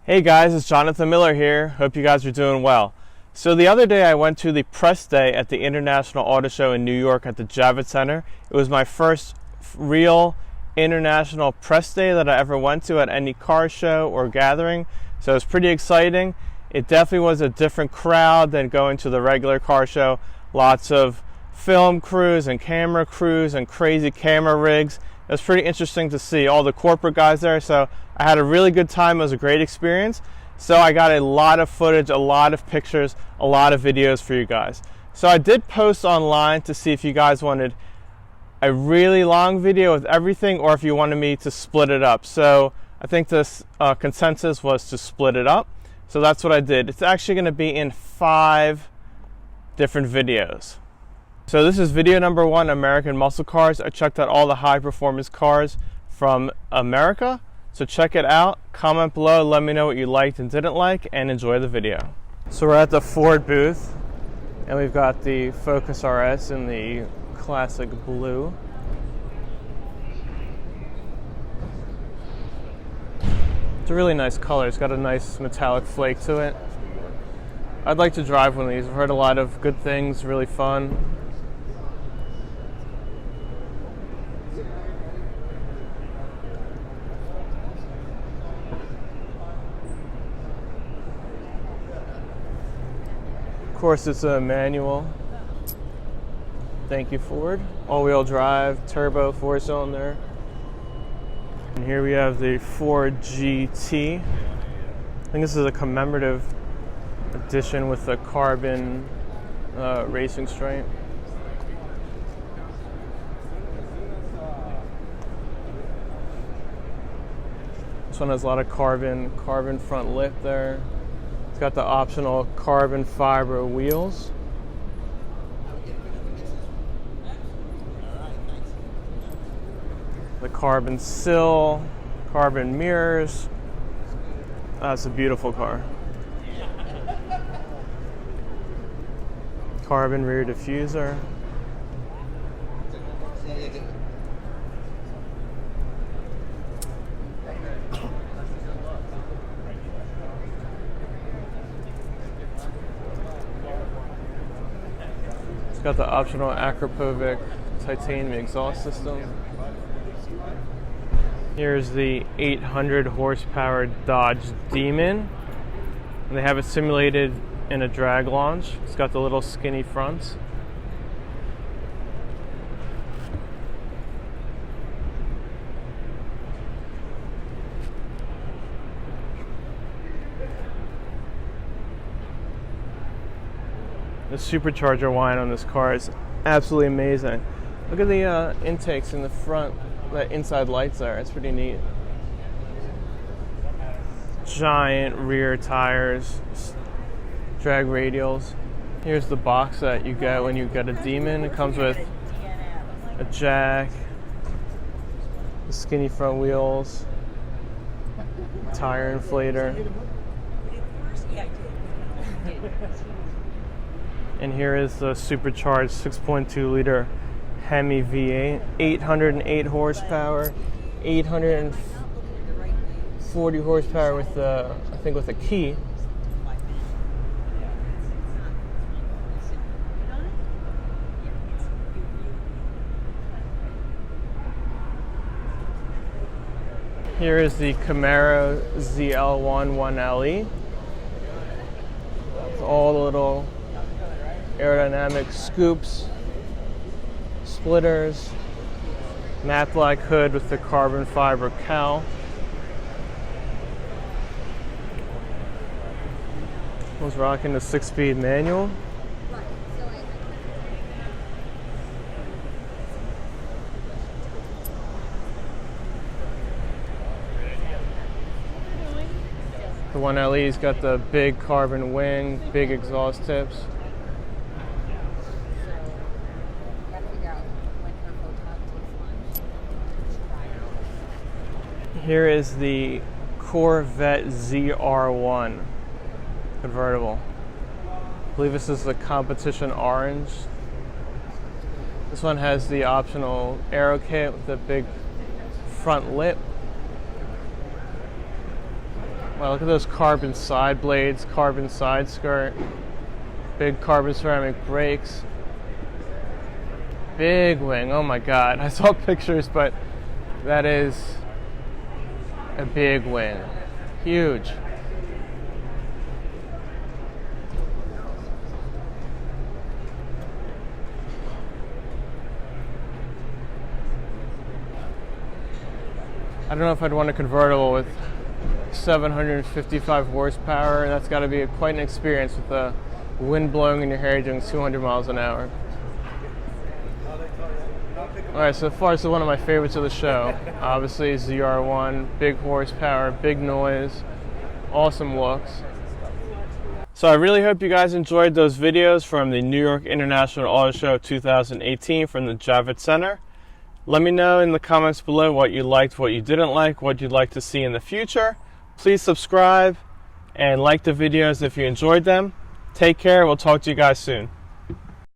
Hey guys, it's Jonathan Miller here. Hope you guys are doing well. So the other day I went to the press day at the International Auto Show in New York at the Javits Center. It was my first real international press day that I ever went to at any car show or gathering. So it was pretty exciting. It definitely was a different crowd than going to the regular car show. Lots of film crews and camera crews and crazy camera rigs. It was pretty interesting to see all the corporate guys there. So I had a really good time. It was a great experience. So I got a lot of footage, a lot of pictures, a lot of videos for you guys. So I did post online to see if you guys wanted a really long video with everything or if you wanted me to split it up. So I think this consensus was to split it up. So that's what I did. It's actually going to be in 5 different videos. So this is video number 1, American Muscle Cars. I checked out all the high performance cars from America. So check it out, comment below, let me know what you liked and didn't like, and enjoy the video. So we're at the Ford booth, and we've got the Focus RS in the classic blue. It's a really nice color. It's got a nice metallic flake to it. I'd like to drive one of these. I've heard a lot of good things, really fun. Of course, it's a manual. Thank you, Ford. All-wheel drive, turbo, 4-cylinder. And here we have the Ford GT. I think this is a commemorative edition with the carbon racing stripe. This one has a lot of carbon front lip there. It's got the optional carbon fiber wheels. The carbon sill, carbon mirrors. That's a beautiful car. Carbon rear diffuser. Got the optional Akrapovic titanium exhaust system. Here's the 800 horsepower Dodge Demon. And they have it simulated in a drag launch. It's got the little skinny fronts. The supercharger line on this car is absolutely amazing. Look at the intakes in the front, the inside lights there. It's pretty neat. Giant rear tires, drag radials. Here's the box that you get when you get a Demon. It comes with a jack, the skinny front wheels, tire inflator. And here is the supercharged 6.2 liter Hemi V8, 808 horsepower, 840 horsepower with the, I think with a key. Here is the Camaro ZL1 1LE. With all the little aerodynamic scoops, splitters, matte black hood with the carbon fiber cowl. Was rocking the 6-speed manual. The 1LE's got the big carbon wing, big exhaust tips. Here is the Corvette ZR1 convertible. I believe this is the competition orange. This one has the optional aero kit with the big front lip. Wow, look at those carbon side blades, carbon side skirt, big carbon ceramic brakes, big wing. Oh my God, I saw pictures, but that is a big wing, huge. I don't know if I'd want a convertible with 755 horsepower. That's got to be quite an experience with the wind blowing in your hair doing 200 miles an hour. Alright, so far this is one of my favorites of the show. Obviously ZR1, big horsepower, big noise, awesome looks. So I really hope you guys enjoyed those videos from the New York International Auto Show 2018 from the Javits Center. Let me know in the comments below what you liked, what you didn't like, what you'd like to see in the future. Please subscribe and like the videos if you enjoyed them. Take care. We'll talk to you guys soon.